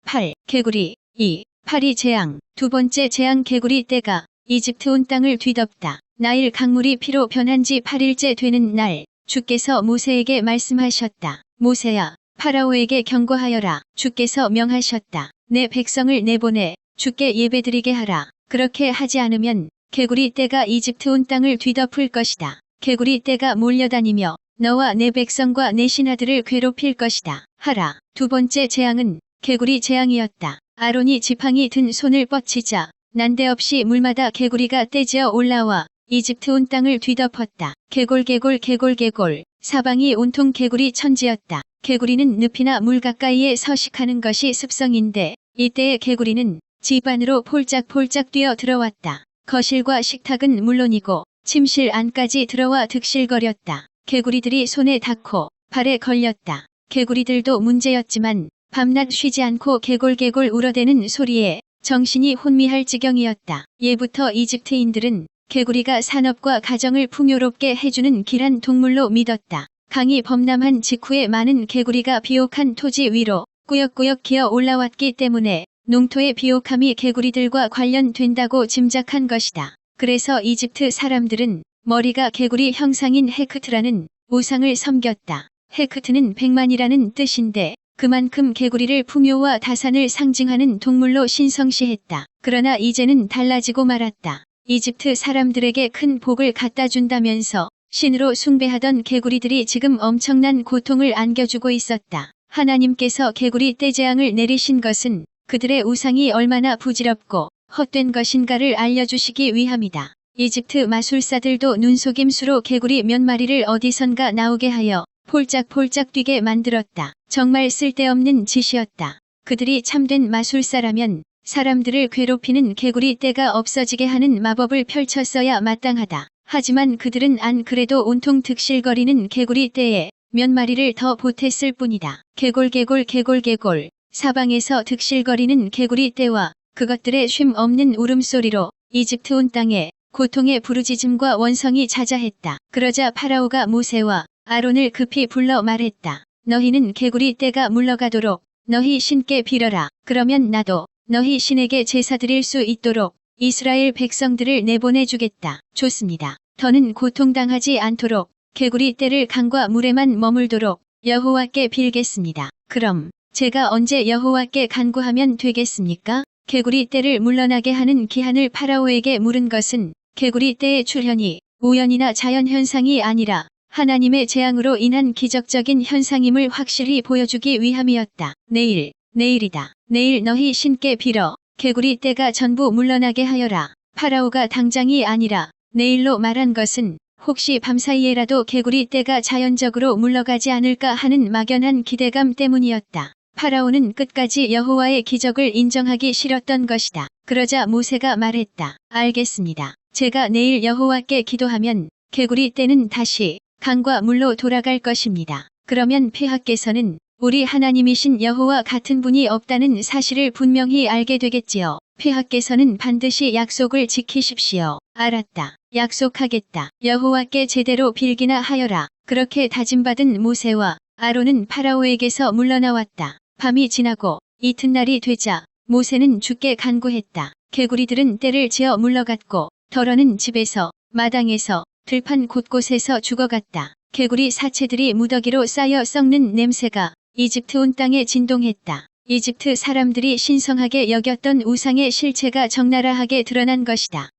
8. 개구리. 2. 8이 재앙. 두 번째 재앙. 개구리 떼가 이집트 온 땅을 뒤덮다. 나일 강물이 피로 변한 지 8일째 되는 날, 주께서 모세에게 말씀하셨다. 모세야, 파라오에게 경고하여라. 주께서 명하셨다. 내 백성을 내보내 주께 예배드리게 하라. 그렇게 하지 않으면 개구리 떼가 이집트 온 땅을 뒤덮을 것이다. 개구리 떼가 몰려다니며 너와 내 백성과 내 신하들을 괴롭힐 것이다. 하라. 두 번째 재앙은 개구리 재앙이었다. 아론이 지팡이 든 손을 뻗치자 난데없이 물마다 개구리가 떼지어 올라와 이집트 온 땅을 뒤덮었다. 개골개골 개골개골. 사방이 온통 개구리 천지였다. 개구리는 늪이나 물 가까이에 서식하는 것이 습성인데 이때의 개구리는 집 안으로 폴짝폴짝 뛰어 들어왔다. 거실과 식탁은 물론이고 침실 안까지 들어와 득실거렸다. 개구리들이 손에 닿고 발에 걸렸다. 개구리들도 문제였지만 밤낮 쉬지 않고 개골개골 울어대는 소리에 정신이 혼미할 지경이었다. 예부터 이집트인들은 개구리가 산업과 가정을 풍요롭게 해주는 귀한 동물로 믿었다. 강이 범람한 직후에 많은 개구리가 비옥한 토지 위로 꾸역꾸역 기어 올라왔기 때문에 농토의 비옥함이 개구리들과 관련된다고 짐작한 것이다. 그래서 이집트 사람들은 머리가 개구리 형상인 헤크트라는 우상을 섬겼다. 헤크트는 100만이라는 뜻인데 그만큼 개구리를 풍요와 다산을 상징하는 동물로 신성시했다. 그러나 이제는 달라지고 말았다. 이집트 사람들에게 큰 복을 갖다 준다면서 신으로 숭배하던 개구리들이 지금 엄청난 고통을 안겨주고 있었다. 하나님께서 개구리 떼재앙을 내리신 것은 그들의 우상이 얼마나 부질없고 헛된 것인가를 알려주시기 위함이다. 이집트 마술사들도 눈속임수로 개구리 몇 마리를 어디선가 나오게 하여 폴짝폴짝 뛰게 만들었다. 정말 쓸데없는 짓이었다. 그들이 참된 마술사라면 사람들을 괴롭히는 개구리 떼가 없어지게 하는 마법을 펼쳤어야 마땅하다. 하지만 그들은 안 그래도 온통 득실거리는 개구리 떼에 몇 마리를 더 보탰을 뿐이다. 개골개골 개골개골. 사방에서 득실거리는 개구리 떼와 그것들의 쉼 없는 울음소리로 이집트 온 땅에 고통의 부르짖음과 원성이 자자했다. 그러자 파라오가 모세와 아론을 급히 불러 말했다. 너희는 개구리 떼가 물러가도록 너희 신께 빌어라. 그러면 나도 너희 신에게 제사 드릴 수 있도록 이스라엘 백성들을 내보내주겠다. 좋습니다. 더는 고통당하지 않도록 개구리 떼를 강과 물에만 머물도록 여호와께 빌겠습니다. 그럼 제가 언제 여호와께 간구하면 되겠습니까? 개구리 떼를 물러나게 하는 기한을 파라오에게 물은 것은 개구리 떼의 출현이 우연이나 자연현상이 아니라 하나님의 재앙으로 인한 기적적인 현상임을 확실히 보여주기 위함이었다. 내일이다. 내일 너희 신께 빌어 개구리 떼가 전부 물러나게 하여라. 파라오가 당장이 아니라 내일로 말한 것은 혹시 밤사이에라도 개구리 떼가 자연적으로 물러가지 않을까 하는 막연한 기대감 때문이었다. 파라오는 끝까지 여호와의 기적을 인정하기 싫었던 것이다. 그러자 모세가 말했다. 알겠습니다. 제가 내일 여호와께 기도하면 개구리 떼는 다시 강과 물로 돌아갈 것입니다. 그러면 폐하께서는 우리 하나님이신 여호와 같은 분이 없다는 사실을 분명히 알게 되겠지요. 폐하께서는 반드시 약속을 지키십시오. 알았다. 약속하겠다. 여호와께 제대로 빌기나 하여라. 그렇게 다짐받은 모세와 아론은 파라오에게서 물러나왔다. 밤이 지나고 이튿날이 되자 모세는 주께 간구했다. 개구리들은 떼를 지어 물러갔고 덜어는 집에서 마당에서 들판 곳곳에서 죽어갔다. 개구리 사체들이 무더기로 쌓여 썩는 냄새가 이집트 온 땅에 진동했다. 이집트 사람들이 신성하게 여겼던 우상의 실체가 적나라하게 드러난 것이다.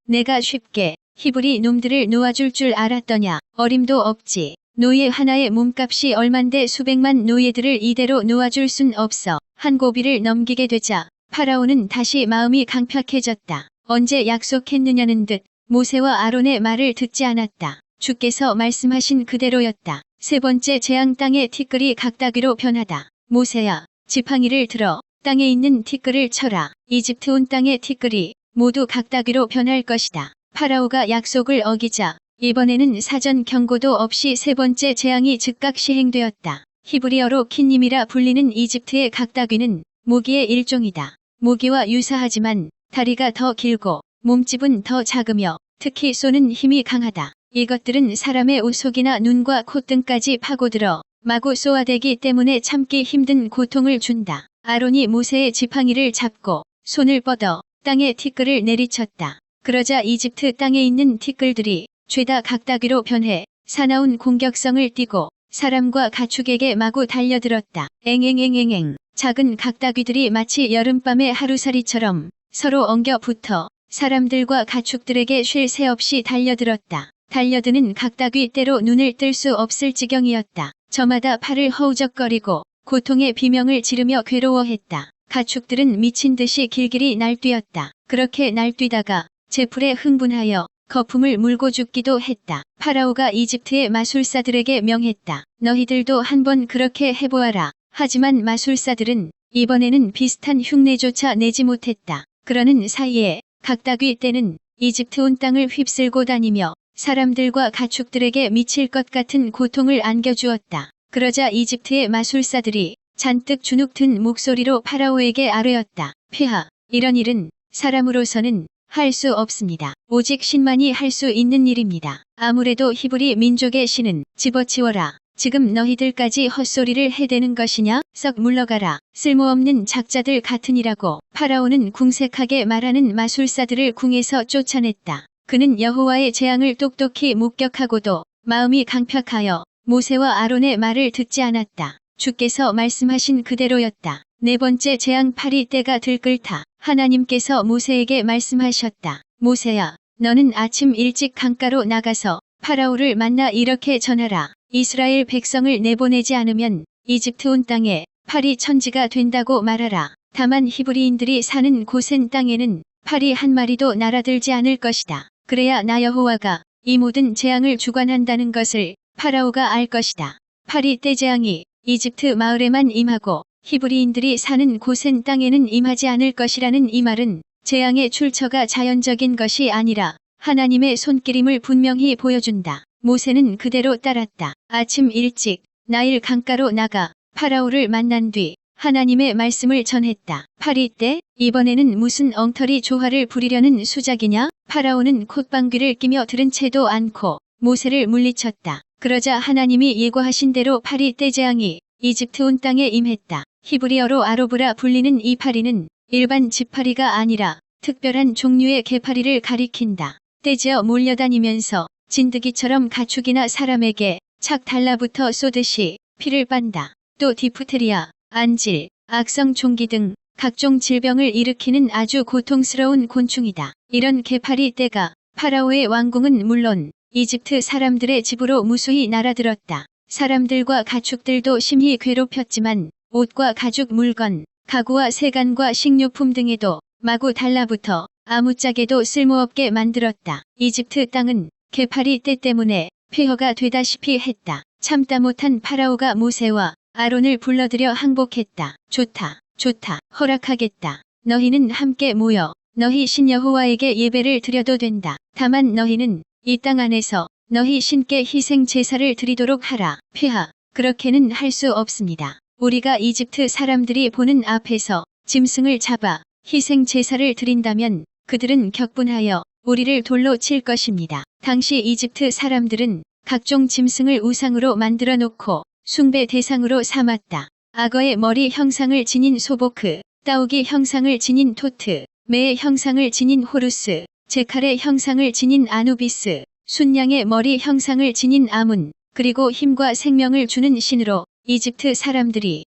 내가 쉽게 히브리 놈들을 놓아줄 줄 알았더냐. 어림도 없지. 노예 하나의 몸값이 얼만데 수백만 노예들을 이대로 놓아줄 순 없어. 한 고비를 넘기게 되자 파라오는 다시 마음이 강팍해졌다. 언제 약속했느냐는 듯 모세와 아론의 말을 듣지 않았다. 주께서 말씀하신 그대로였다. 세 번째 재앙 땅의 티끌이 각다귀로 변하다. 모세야, 지팡이를 들어 땅에 있는 티끌을 쳐라. 이집트 온 땅의 티끌이 모두 각다귀로 변할 것이다. 파라오가 약속을 어기자 이번에는 사전 경고도 없이 세 번째 재앙이 즉각 시행되었다. 히브리어로 킨님이라 불리는 이집트의 각다귀는 모기의 일종이다. 모기와 유사하지만 다리가 더 길고 몸집은 더 작으며 특히 쏘는 힘이 강하다. 이것들은 사람의 우속이나 눈과 콧등까지 파고들어 마구 쏘아대기 때문에 참기 힘든 고통을 준다. 아론이 모세의 지팡이를 잡고 손을 뻗어 땅에 티끌을 내리쳤다. 그러자 이집트 땅에 있는 티끌들이 죄다 각다귀로 변해 사나운 공격성을 띠고 사람과 가축에게 마구 달려들었다. 앵앵앵앵앵. 작은 각다귀들이 마치 여름밤의 하루살이처럼 서로 엉겨 붙어 사람들과 가축들에게 쉴 새 없이 달려들었다. 달려드는 각다귀 때로 눈을 뜰 수 없을 지경이었다. 저마다 팔을 허우적거리고 고통의 비명을 지르며 괴로워했다. 가축들은 미친 듯이 길길이 날뛰었다. 그렇게 날뛰다가 제풀에 흥분하여 거품을 물고 죽기도 했다. 파라오가 이집트의 마술사들에게 명했다. 너희들도 한번 그렇게 해보아라. 하지만 마술사들은 이번에는 비슷한 흉내조차 내지 못했다. 그러는 사이에 각다귀 떼는 이집트 온 땅을 휩쓸고 다니며 사람들과 가축들에게 미칠 것 같은 고통을 안겨주었다. 그러자 이집트의 마술사들이 잔뜩 주눅 든 목소리로 파라오에게 아뢰었다. 폐하, 이런 일은 사람으로서는 할 수 없습니다. 오직 신만이 할 수 있는 일입니다. 아무래도 히브리 민족의 신은 집어치워라. 지금 너희들까지 헛소리를 해대는 것이냐? 썩 물러가라. 쓸모없는 작자들 같으니라고 파라오는 궁색하게 말하는 마술사들을 궁에서 쫓아냈다. 그는 여호와의 재앙을 똑똑히 목격하고도 마음이 강팍하여 모세와 아론의 말을 듣지 않았다. 주께서 말씀하신 그대로였다. 네 번째 재앙 파리 때가 들끓다. 하나님께서 모세에게 말씀하셨다. 모세야, 너는 아침 일찍 강가로 나가서 파라오를 만나 이렇게 전하라. 이스라엘 백성을 내보내지 않으면 이집트 온 땅에 파리 천지가 된다고 말하라. 다만 히브리인들이 사는 고센 땅에는 파리 한 마리도 날아들지 않을 것이다. 그래야 나 여호와가 이 모든 재앙을 주관한다는 것을 파라오가 알 것이다. 파리 때 재앙이 이집트 마을에만 임하고 히브리인들이 사는 고센 땅에는 임하지 않을 것이라는 이 말은 재앙의 출처가 자연적인 것이 아니라 하나님의 손길임을 분명히 보여준다. 모세는 그대로 따랐다. 아침 일찍 나일 강가로 나가 파라오를 만난 뒤 하나님의 말씀을 전했다. 파리 때 이번에는 무슨 엉터리 조화를 부리려는 수작이냐? 파라오는 콧방귀를 끼며 들은 채도 않고 모세를 물리쳤다. 그러자 하나님이 예고하신 대로 파리 때 재앙이 이집트 온 땅에 임했다. 히브리어로 아로브라 불리는 이 파리는 일반 지파리가 아니라 특별한 종류의 개파리를 가리킨다. 떼지어 몰려다니면서 진드기처럼 가축이나 사람에게 착 달라붙어 쏘듯이 피를 빤다. 또 디프테리아, 안질, 악성 종기 등 각종 질병을 일으키는 아주 고통스러운 곤충이다. 이런 개파리 떼가 파라오의 왕궁은 물론 이집트 사람들의 집으로 무수히 날아들었다. 사람들과 가축들도 심히 괴롭혔지만 옷과 가죽 물건, 가구와 세간과 식료품 등에도 마구 달라붙어 아무짝에도 쓸모없게 만들었다. 이집트 땅은 개파리 떼 때문에 폐허가 되다시피 했다. 참다 못한 파라오가 모세와 아론을 불러들여 항복했다. 좋다, 좋다, 허락하겠다. 너희는 함께 모여 너희 신 여호와에게 예배를 드려도 된다. 다만 너희는 이 땅 안에서 너희 신께 희생 제사를 드리도록 하라. 폐하, 그렇게는 할 수 없습니다. 우리가 이집트 사람들이 보는 앞에서 짐승을 잡아 희생 제사를 드린다면 그들은 격분하여 우리를 돌로 칠 것입니다. 당시 이집트 사람들은 각종 짐승을 우상으로 만들어 놓고 숭배 대상으로 삼았다. 악어의 머리 형상을 지닌 소보크, 따오기 형상을 지닌 토트, 매의 형상을 지닌 호루스, 제칼의 형상을 지닌 아누비스, 순양의 머리 형상을 지닌 아문, 그리고 힘과 생명을 주는 신으로 이집트 사람들이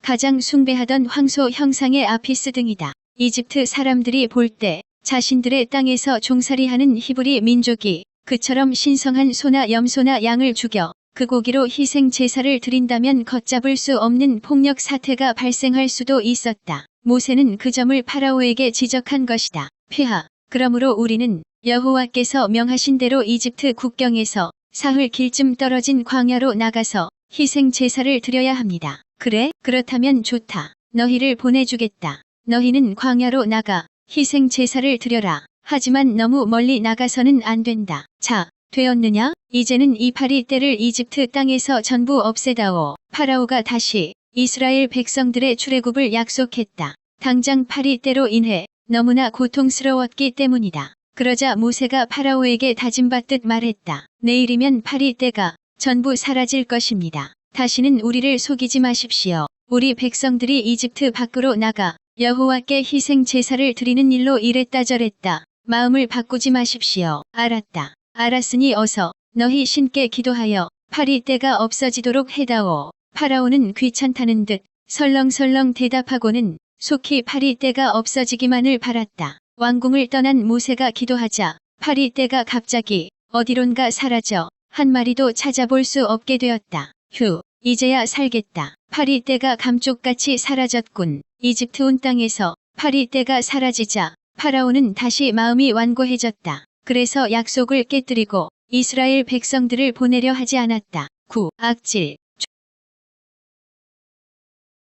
가장 숭배하던 황소 형상의 아피스 등이다. 이집트 사람들이 볼 때 자신들의 땅에서 종살이하는 히브리 민족이 그처럼 신성한 소나 염소나 양을 죽여 그 고기로 희생 제사를 드린다면 걷잡을 수 없는 폭력 사태가 발생할 수도 있었다. 모세는 그 점을 파라오에게 지적한 것이다. 폐하, 그러므로 우리는 여호와께서 명하신 대로 이집트 국경에서 사흘 길쯤 떨어진 광야로 나가서 희생 제사를 드려야 합니다. 그래? 그렇다면 좋다. 너희를 보내주겠다. 너희는 광야로 나가 희생 제사를 드려라. 하지만 너무 멀리 나가서는 안 된다. 자, 되었느냐? 이제는 이 파리 떼를 이집트 땅에서 전부 없애다오. 파라오가 다시 이스라엘 백성들의 출애굽을 약속했다. 당장 파리 떼로 인해 너무나 고통스러웠기 때문이다. 그러자 모세가 파라오에게 다짐받듯 말했다. 내일이면 파리 떼가 전부 사라질 것입니다. 다시는 우리를 속이지 마십시오. 우리 백성들이 이집트 밖으로 나가 여호와께 희생 제사를 드리는 일로 이랬다 저랬다. 마음을 바꾸지 마십시오. 알았다. 알았으니 어서 너희 신께 기도하여 파리 떼가 없어지도록 해다오. 파라오는 귀찮다는 듯 설렁설렁 대답하고는 속히 파리 떼가 없어지기만을 바랐다. 왕궁을 떠난 모세가 기도하자 파리 떼가 갑자기 어디론가 사라져 한 마리도 찾아볼 수 없게 되었다. 휴, 이제야 살겠다. 파리 떼가 감쪽같이 사라졌군. 이집트 온 땅에서 파리 떼가 사라지자 파라오는 다시 마음이 완고해졌다. 그래서 약속을 깨뜨리고 이스라엘 백성들을 보내려 하지 않았다. 9. 악질